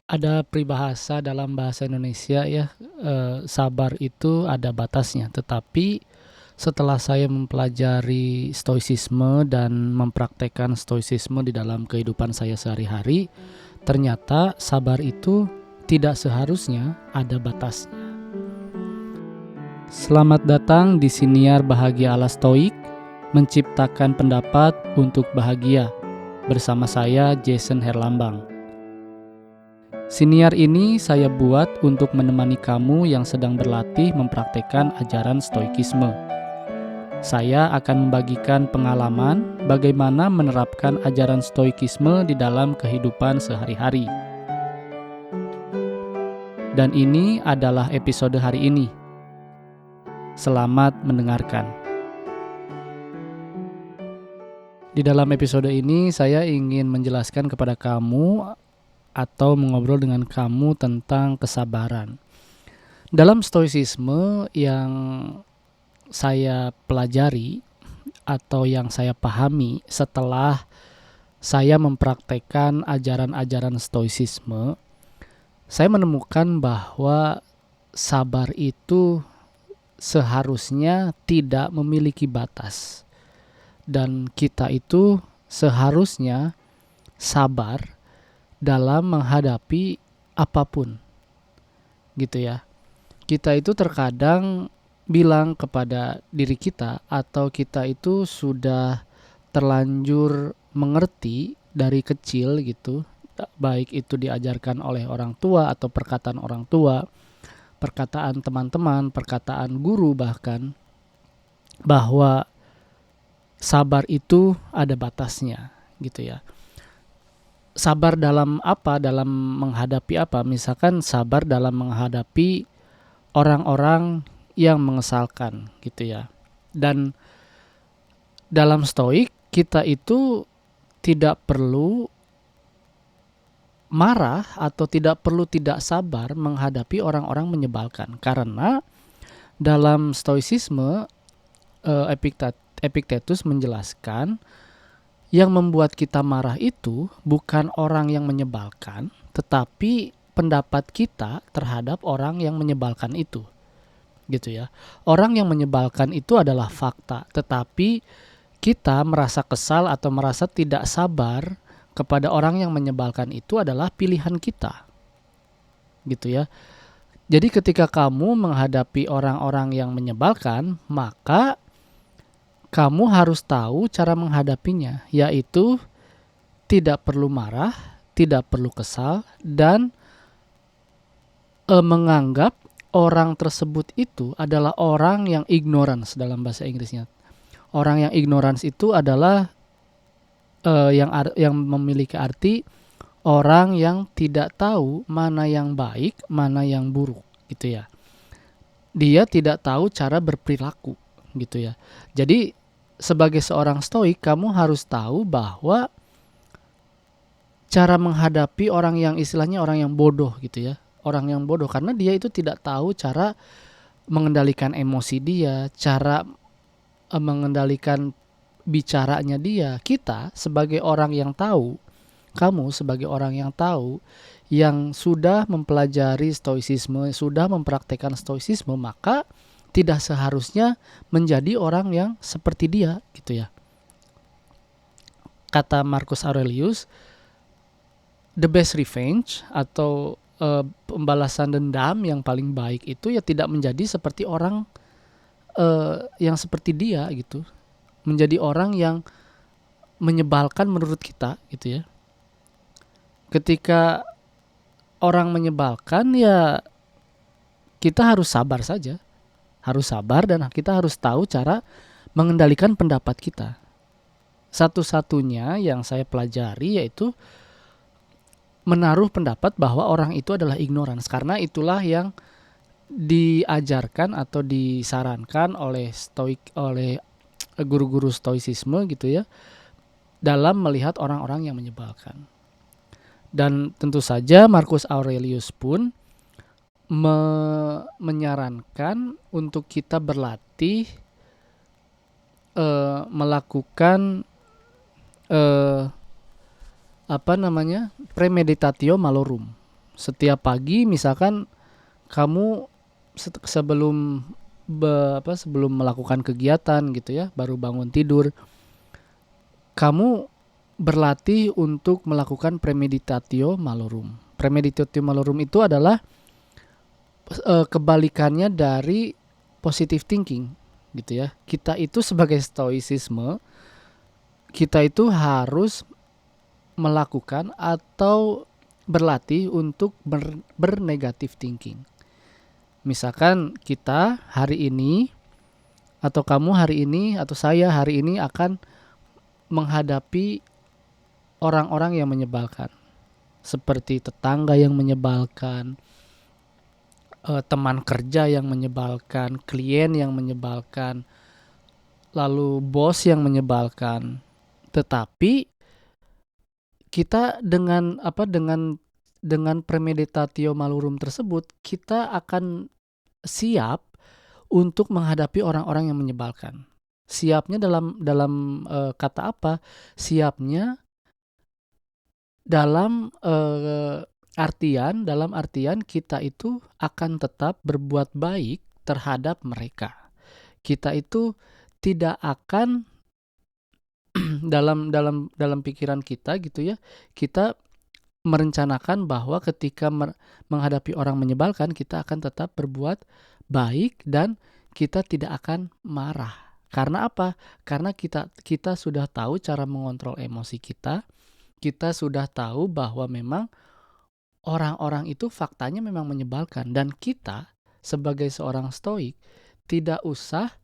Ada peribahasa dalam bahasa Indonesia ya, sabar itu ada batasnya. Tetapi setelah saya mempelajari stoicisme dan mempraktekkan stoicisme di dalam kehidupan saya sehari-hari, ternyata sabar itu tidak seharusnya ada batasnya. Selamat datang di Siniar Bahagia ala Stoik, menciptakan pendapat untuk bahagia. Bersama saya Jason Herlambang. Siniar ini saya buat untuk menemani kamu yang sedang berlatih mempraktekkan ajaran stoikisme. Saya akan membagikan pengalaman bagaimana menerapkan ajaran stoikisme di dalam kehidupan sehari-hari. Dan ini adalah episode hari ini. Selamat mendengarkan. Di dalam episode ini saya ingin menjelaskan kepada kamu atau mengobrol dengan kamu tentang kesabaran. Dalam stoicisme yang saya pelajari atau yang saya pahami setelah saya mempraktekkan ajaran-ajaran stoicisme, saya menemukan bahwa sabar itu seharusnya tidak memiliki batas. Dan kita itu seharusnya sabar dalam menghadapi apapun, gitu ya. Kita itu terkadang bilang kepada diri kita atau kita itu sudah terlanjur mengerti dari kecil gitu, baik itu diajarkan oleh orang tua atau perkataan orang tua, perkataan teman-teman, perkataan guru bahkan, bahwa sabar itu ada batasnya, gitu ya. Sabar dalam apa? Dalam menghadapi apa? Misalkan sabar dalam menghadapi orang-orang yang mengesalkan, gitu ya. Dan dalam stoik kita itu tidak perlu marah atau tidak perlu tidak sabar menghadapi orang-orang menyebalkan, karena dalam stoicisme Epictetus menjelaskan yang membuat kita marah itu bukan orang yang menyebalkan, tetapi pendapat kita terhadap orang yang menyebalkan itu, gitu ya. Orang yang menyebalkan itu adalah fakta, tetapi kita merasa kesal atau merasa tidak sabar kepada orang yang menyebalkan itu adalah pilihan kita, gitu ya. Jadi ketika kamu menghadapi orang-orang yang menyebalkan, maka kamu harus tahu cara menghadapinya, yaitu tidak perlu marah, tidak perlu kesal, dan menganggap orang tersebut itu adalah orang yang ignorance dalam bahasa Inggrisnya. Orang yang ignorance itu adalah yang memiliki arti orang yang tidak tahu mana yang baik, mana yang buruk, gitu ya. Dia tidak tahu cara berperilaku, gitu ya. Jadi sebagai seorang stoik, kamu harus tahu bahwa cara menghadapi orang yang istilahnya orang yang bodoh, gitu ya. Orang yang bodoh karena dia itu tidak tahu cara mengendalikan emosi dia, cara mengendalikan bicaranya dia. Kita sebagai orang yang tahu, kamu sebagai orang yang tahu, yang sudah mempelajari stoicisme, sudah mempraktekkan stoicisme, maka tidak seharusnya menjadi orang yang seperti dia, gitu ya. Kata Marcus Aurelius, the best revenge atau pembalasan dendam yang paling baik itu ya tidak menjadi seperti orang yang seperti dia, gitu. Menjadi orang yang menyebalkan menurut kita, gitu ya. Ketika orang menyebalkan, ya kita harus sabar saja. Harus sabar dan kita harus tahu cara mengendalikan pendapat kita. Satu-satunya yang saya pelajari yaitu menaruh pendapat bahwa orang itu adalah ignorance, karena itulah yang diajarkan atau disarankan oleh guru-guru stoicisme, gitu ya, dalam melihat orang-orang yang menyebalkan. Dan tentu saja Marcus Aurelius pun menyarankan untuk kita berlatih melakukan premeditatio malorum. Setiap pagi misalkan kamu sebelum sebelum melakukan kegiatan gitu ya, baru bangun tidur, kamu berlatih untuk melakukan premeditatio malorum. Premeditatio malorum itu adalah kebalikannya dari positive thinking gitu ya. Kita itu sebagai stoicisme, kita itu harus melakukan atau berlatih untuk bernegatif thinking. Misalkan kita hari ini, atau kamu hari ini, atau saya hari ini akan menghadapi orang-orang yang menyebalkan, seperti tetangga yang menyebalkan, teman kerja yang menyebalkan, klien yang menyebalkan, lalu bos yang menyebalkan. Tetapi kita dengan premeditatio malorum tersebut, kita akan siap untuk menghadapi orang-orang yang menyebalkan. Siapnya dalam kata apa? Siapnya dalam artian kita itu akan tetap berbuat baik terhadap mereka. Kita itu tidak akan dalam pikiran kita gitu ya, kita merencanakan bahwa ketika menghadapi orang menyebalkan, kita akan tetap berbuat baik dan kita tidak akan marah. Karena apa? Karena kita sudah tahu cara mengontrol emosi kita. Kita sudah tahu bahwa memang orang-orang itu faktanya memang menyebalkan, dan kita sebagai seorang stoik tidak usah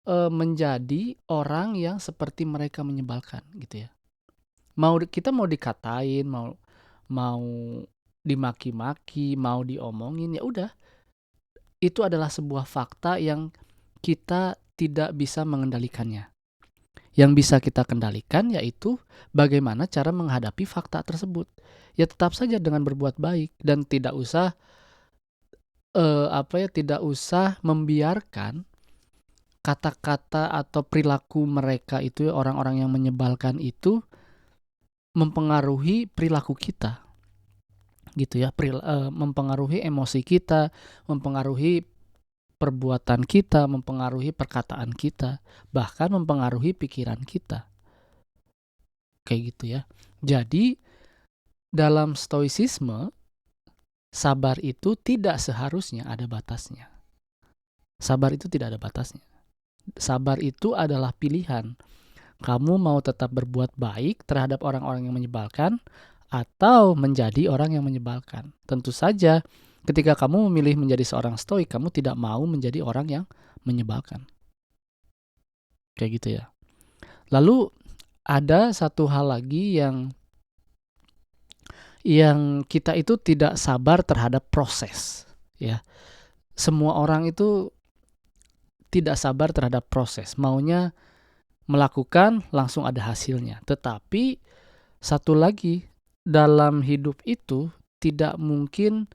menjadi orang yang seperti mereka menyebalkan gitu ya. Kita mau dikatain, mau dimaki-maki, mau diomongin, ya udah, itu adalah sebuah fakta yang kita tidak bisa mengendalikannya. Yang bisa kita kendalikan yaitu bagaimana cara menghadapi fakta tersebut. Ya tetap saja dengan berbuat baik dan tidak usah tidak usah membiarkan kata-kata atau perilaku mereka itu, orang-orang yang menyebalkan itu, mempengaruhi perilaku kita gitu ya, mempengaruhi emosi kita, mempengaruhi perbuatan kita, mempengaruhi perkataan kita, bahkan mempengaruhi pikiran kita, kayak gitu ya. Jadi dalam stoicisme, sabar itu tidak seharusnya ada batasnya. Sabar itu tidak ada batasnya. Sabar itu adalah pilihan. Kamu mau tetap berbuat baik terhadap orang-orang yang menyebalkan, atau menjadi orang yang menyebalkan. Tentu saja ketika kamu memilih menjadi seorang stoik, kamu tidak mau menjadi orang yang menyebalkan. Kayak gitu ya. Lalu ada satu hal lagi yang kita itu tidak sabar terhadap proses ya. Semua orang itu tidak sabar terhadap proses, maunya melakukan langsung ada hasilnya. Tetapi satu lagi, dalam hidup itu tidak mungkin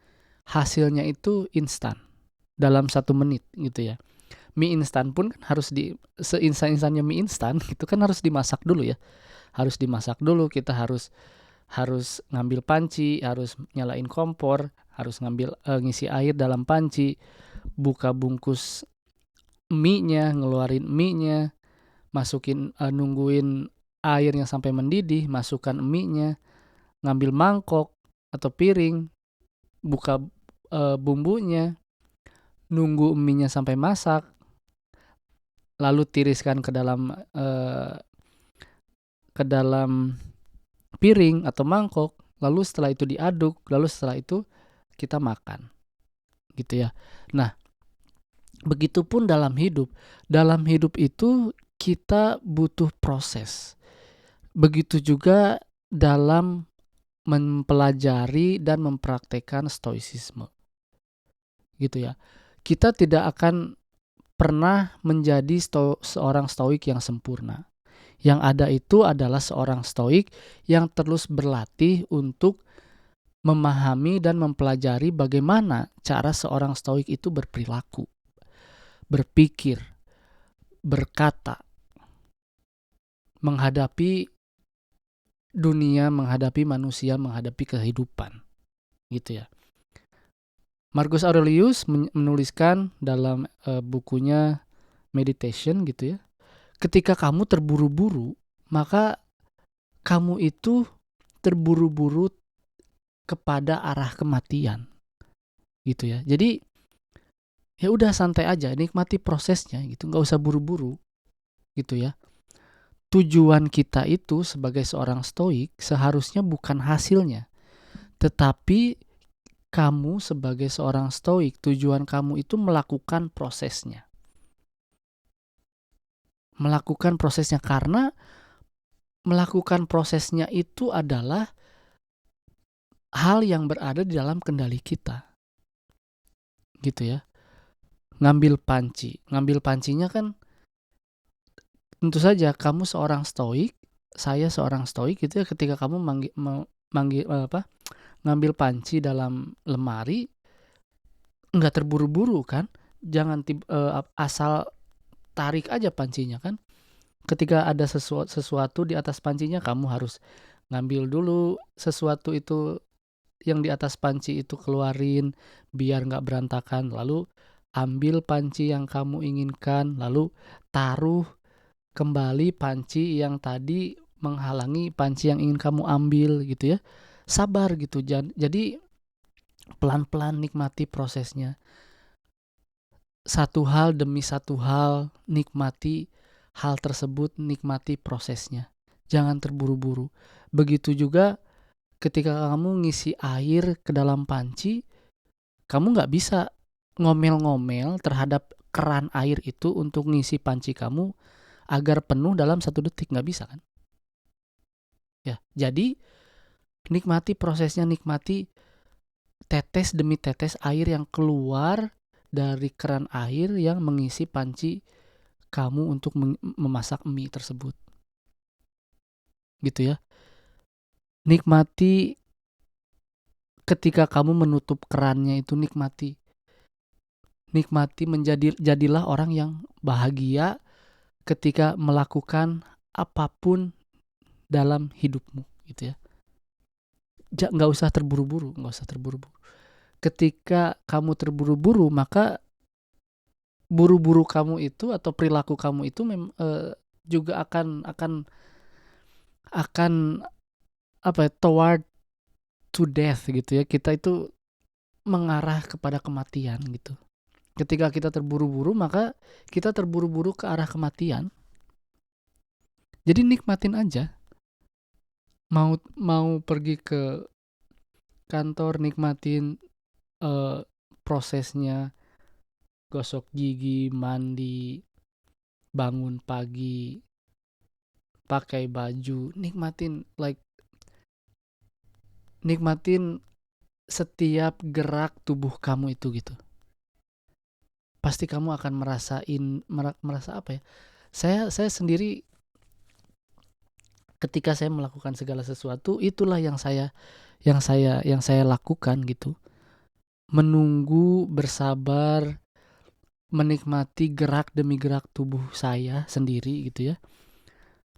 hasilnya itu instan dalam 1 menit gitu ya. Mie instan pun kan harus seinstan-instannya mie instan itu kan harus dimasak dulu ya. Harus dimasak dulu, kita harus ngambil panci, harus nyalain kompor, harus ngisi air dalam panci, buka bungkus mie-nya, ngeluarin mie-nya, masukin, nungguin airnya sampai mendidih, masukkan mie-nya, ngambil mangkok atau piring, buka bumbunya, nunggu mie-nya sampai masak, lalu tiriskan ke dalam piring atau mangkok, lalu setelah itu diaduk, lalu setelah itu kita makan, gitu ya. Nah, begitupun dalam hidup. Dalam hidup itu kita butuh proses. Begitu juga dalam mempelajari dan mempraktekkan stoicisme. Gitu ya. Kita tidak akan pernah menjadi seorang stoik yang sempurna. Yang ada itu adalah seorang stoik yang terus berlatih untuk memahami dan mempelajari bagaimana cara seorang stoik itu berperilaku, berpikir, berkata, menghadapi dunia, menghadapi manusia, menghadapi kehidupan. gitu ya. Marcus Aurelius menuliskan dalam bukunya Meditation gitu ya. Ketika kamu terburu-buru, maka kamu itu terburu-buru kepada arah kematian gitu ya. Jadi ya udah santai aja, nikmati prosesnya gitu, nggak usah buru-buru gitu ya. Tujuan kita itu sebagai seorang stoik seharusnya bukan hasilnya, tetapi kamu sebagai seorang stoik, tujuan kamu itu melakukan prosesnya. Melakukan prosesnya karena melakukan prosesnya itu adalah hal yang berada di dalam kendali kita. Gitu ya. Ngambil pancinya kan tentu saja kamu seorang stoik, saya seorang stoik gitu ya, ketika kamu ngambil panci dalam lemari, nggak terburu-buru kan, jangan asal tarik aja pancinya kan. Ketika ada sesuatu di atas pancinya, kamu harus ngambil dulu sesuatu itu yang di atas panci itu, keluarin biar nggak berantakan, lalu ambil panci yang kamu inginkan, lalu taruh kembali panci yang tadi menghalangi panci yang ingin kamu ambil gitu ya. Sabar gitu, jadi pelan-pelan nikmati prosesnya. Satu hal demi satu hal, nikmati hal tersebut, nikmati prosesnya. Jangan terburu-buru. Begitu juga ketika kamu ngisi air ke dalam panci, kamu nggak bisa ngomel-ngomel terhadap keran air itu untuk ngisi panci kamu agar penuh dalam 1 detik, nggak bisa kan? Ya, jadi nikmati prosesnya, nikmati tetes demi tetes air yang keluar dari keran air yang mengisi panci kamu untuk memasak mie tersebut. Gitu ya. Nikmati ketika kamu menutup kerannya itu, nikmati jadilah orang yang bahagia ketika melakukan apapun dalam hidupmu gitu ya. Nggak usah terburu-buru. Ketika kamu terburu-buru, maka buru-buru kamu itu atau perilaku kamu itu juga akan toward to death gitu ya. Kita itu mengarah kepada kematian gitu. Ketika kita terburu-buru, maka kita terburu-buru ke arah kematian. Jadi nikmatin aja. Mau pergi ke kantor, nikmatin prosesnya, gosok gigi, mandi, bangun pagi, pakai baju, nikmatin setiap gerak tubuh kamu itu gitu. Pasti kamu akan merasa apa ya? Saya sendiri ketika saya melakukan segala sesuatu, itulah yang saya lakukan gitu. Menunggu, bersabar, menikmati gerak demi gerak tubuh saya sendiri gitu ya.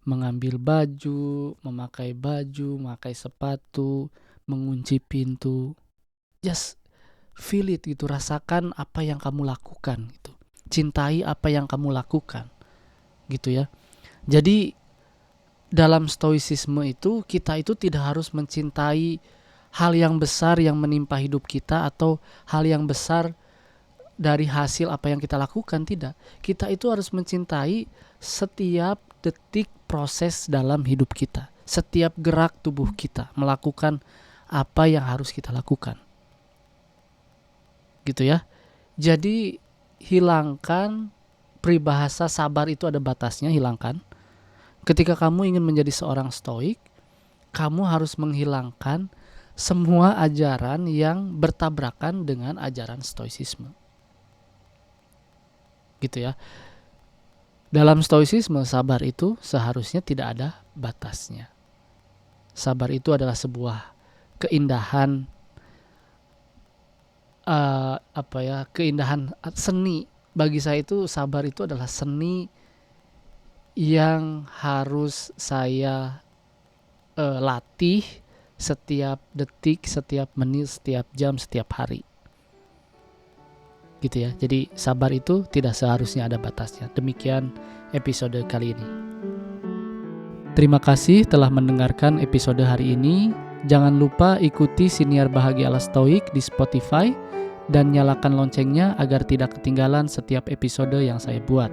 Mengambil baju, memakai sepatu, mengunci pintu. Just feel it gitu, rasakan apa yang kamu lakukan gitu. Cintai apa yang kamu lakukan gitu ya. Jadi dalam stoicisme itu, kita itu tidak harus mencintai hal yang besar yang menimpa hidup kita atau hal yang besar dari hasil apa yang kita lakukan, tidak. Kita itu harus mencintai setiap detik proses dalam hidup kita. Setiap gerak tubuh kita melakukan apa yang harus kita lakukan. Gitu ya. Jadi hilangkan peribahasa sabar itu ada batasnya, hilangkan. Ketika kamu ingin menjadi seorang stoik, kamu harus menghilangkan semua ajaran yang bertabrakan dengan ajaran stoicisme. Gitu ya. Dalam stoicisme, sabar itu seharusnya tidak ada batasnya. Sabar itu adalah sebuah keindahan, keindahan seni. Bagi saya itu sabar itu adalah seni yang harus saya latih setiap detik, setiap menit, setiap jam, setiap hari. Gitu ya. Jadi sabar itu tidak seharusnya ada batasnya. Demikian episode kali ini. Terima kasih telah mendengarkan episode hari ini. Jangan lupa ikuti Siniar Bahagia ala Stoik di Spotify dan nyalakan loncengnya agar tidak ketinggalan setiap episode yang saya buat.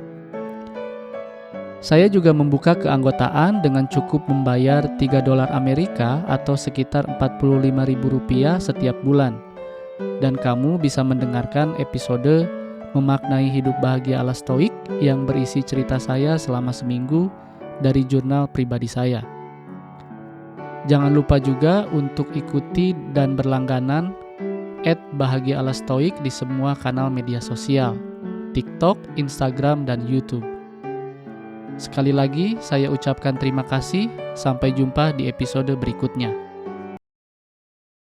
Saya juga membuka keanggotaan dengan cukup membayar $3 Amerika atau sekitar Rp45.000 setiap bulan. Dan kamu bisa mendengarkan episode Memaknai Hidup Bahagia ala Stoik yang berisi cerita saya selama seminggu dari jurnal pribadi saya. Jangan lupa juga untuk ikuti dan berlangganan @bahagia ala Stoik di semua kanal media sosial, TikTok, Instagram, dan YouTube. Sekali lagi saya ucapkan terima kasih, sampai jumpa di episode berikutnya.